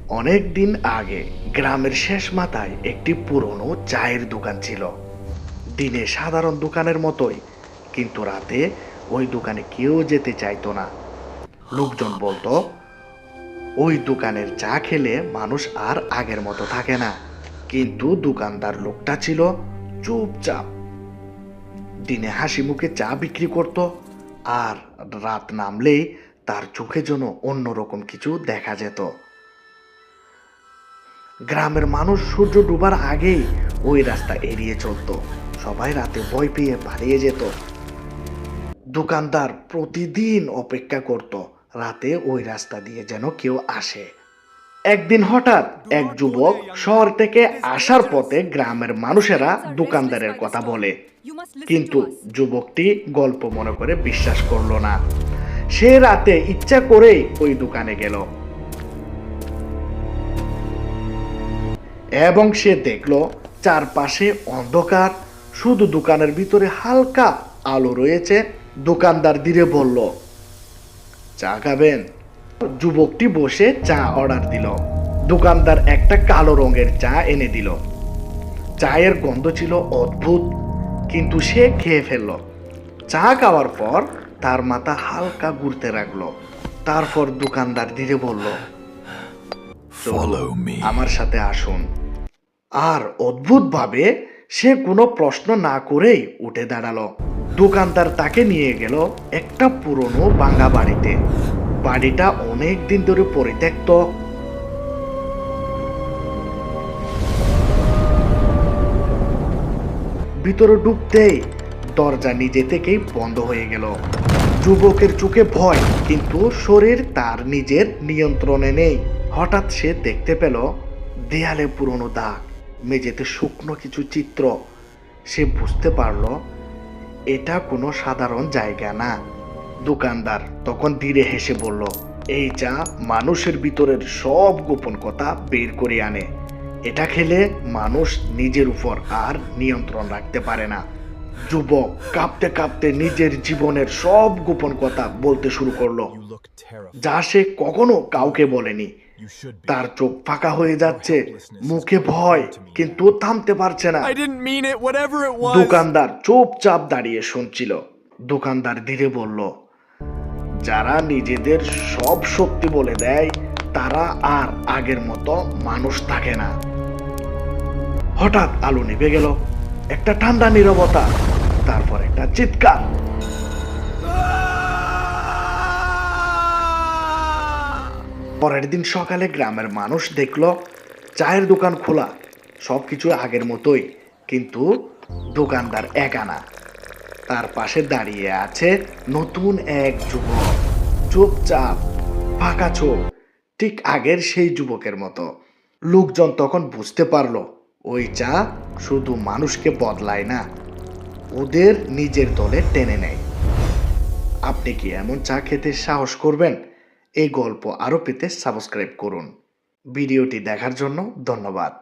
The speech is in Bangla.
অনেক দিন আগে গ্রামের শেষ মাথায় একটি পুরনো চায়ের দোকান ছিল। দিনে সাধারণ দোকানের মতোই, কিন্তু রাতে ওই দোকানে কেউ যেতে চাইতো না। লোকজন বলতো ওই দোকানের চা খেলে মানুষ আর আগের মতো থাকে না। কিন্তু দোকানদার লোকটা ছিল চুপচাপ। দিনে হাসি মুখে চা বিক্রি করত, আর রাত নামলেই তার চোখে যেন অন্যরকম কিছু দেখা যেত। গ্রামের মানুষ সূর্য ডুবার আগেই ওই রাস্তা এড়িয়ে চলতো। সবাই রাতে ভয় পেয়ে পালিয়ে যেত। দোকানদার প্রতিদিন অপেক্ষা করত রাতে ওই রাস্তা দিয়ে যেন কেউ আসে। একদিন হঠাৎ এক যুবক শহর থেকে আসার পথে গ্রামের মানুষেরা দোকানদারের কথা বলে, কিন্তু যুবকটি গল্প মনে করে বিশ্বাস করলো না। সে রাতে ইচ্ছা করেই ওই দোকানে গেল এবং সে দেখলো চারপাশে অন্ধকার, শুধু দোকানের ভিতরে হালকা আলো রয়েছে। দোকানদার ধীরে বলল, চা খাবেন? যুবকটি বসে চা অর্ডার দিল। দোকানদার একটা কালো রঙের চা এনে দিল। চায়ের গন্ধ ছিল অদ্ভুত, কিন্তু সে খেয়ে ফেলল। চা খাওয়ার পর তার মাথা হালকা ঘুরতে লাগলো। তারপর দোকানদার ধীরে বলল, আমার সাথে আসুন। আর অদ্ভুতভাবে সে কোনো প্রশ্ন না করেই উঠে দাঁড়ালো। দোকানদার তাকে নিয়ে গেল একটা পুরনো ভাঙা বাড়িতে। বাড়িটা অনেক দিন ধরে পরিত্যক্ত। ভিতরে ঢুকতেই দরজা নিজে থেকেই বন্ধ হয়ে গেল। যুবকের চোখে ভয়, কিন্তু শরীর তার নিজের নিয়ন্ত্রণে নেই। হঠাৎ সে দেখতে পেল দেয়ালে পুরনো দাগ, মেঝেতে শুকনো কিছু চিত্র। সে বুঝতে পারল এটা কোনো সাধারণ জায়গা না। দোকানদার তখন ধীরে হেসে বলল, এই চা মানুষের ভিতরের সব গোপন কথা বের করে আনে। এটা খেলে মানুষ নিজের উপর আর নিয়ন্ত্রণ রাখতে পারে না। যুবক কাঁপতে কাঁপতে নিজের জীবনের সব গোপন কথা বলতে শুরু করলো, যা সে কখনো কাউকে বলেনি। তার চোখ ফাঁকা হয়ে যাচ্ছে, মুখে ভয়, কিন্তু থামতে পারছে না। দোকানদার চুপচাপ দাঁড়িয়ে শুনছিল। দোকানদার ধীরে বলল, যারা নিজেদের সব সত্যি বলে দেয় তারা আর আগের মতো মানুষ থাকে না। হঠাৎ আলো নিভে গেল। একটা ঠান্ডা নীরবতা, তারপর একটা চিৎকার। পরের দিন সকালে গ্রামের মানুষ দেখলো চায়ের দোকান খোলা, সবকিছু আগের মতোই, কিন্তু দোকানদার একা না। তার পাশে দাঁড়িয়ে আছে নতুন এক যুবক, চুপচাপ, ফাঁকা চোখ, ঠিক আগের সেই যুবকের মতো। লোকজন তখন বুঝতে পারলো ওই চা শুধু মানুষকে বদলায় না, ওদের নিজের দলে টেনে নেয়। আপনি কি এমন চা খেতে সাহস করবেন? এই গল্প আরও পেতে সাবস্ক্রাইব করুন। ভিডিওটি দেখার জন্য ধন্যবাদ।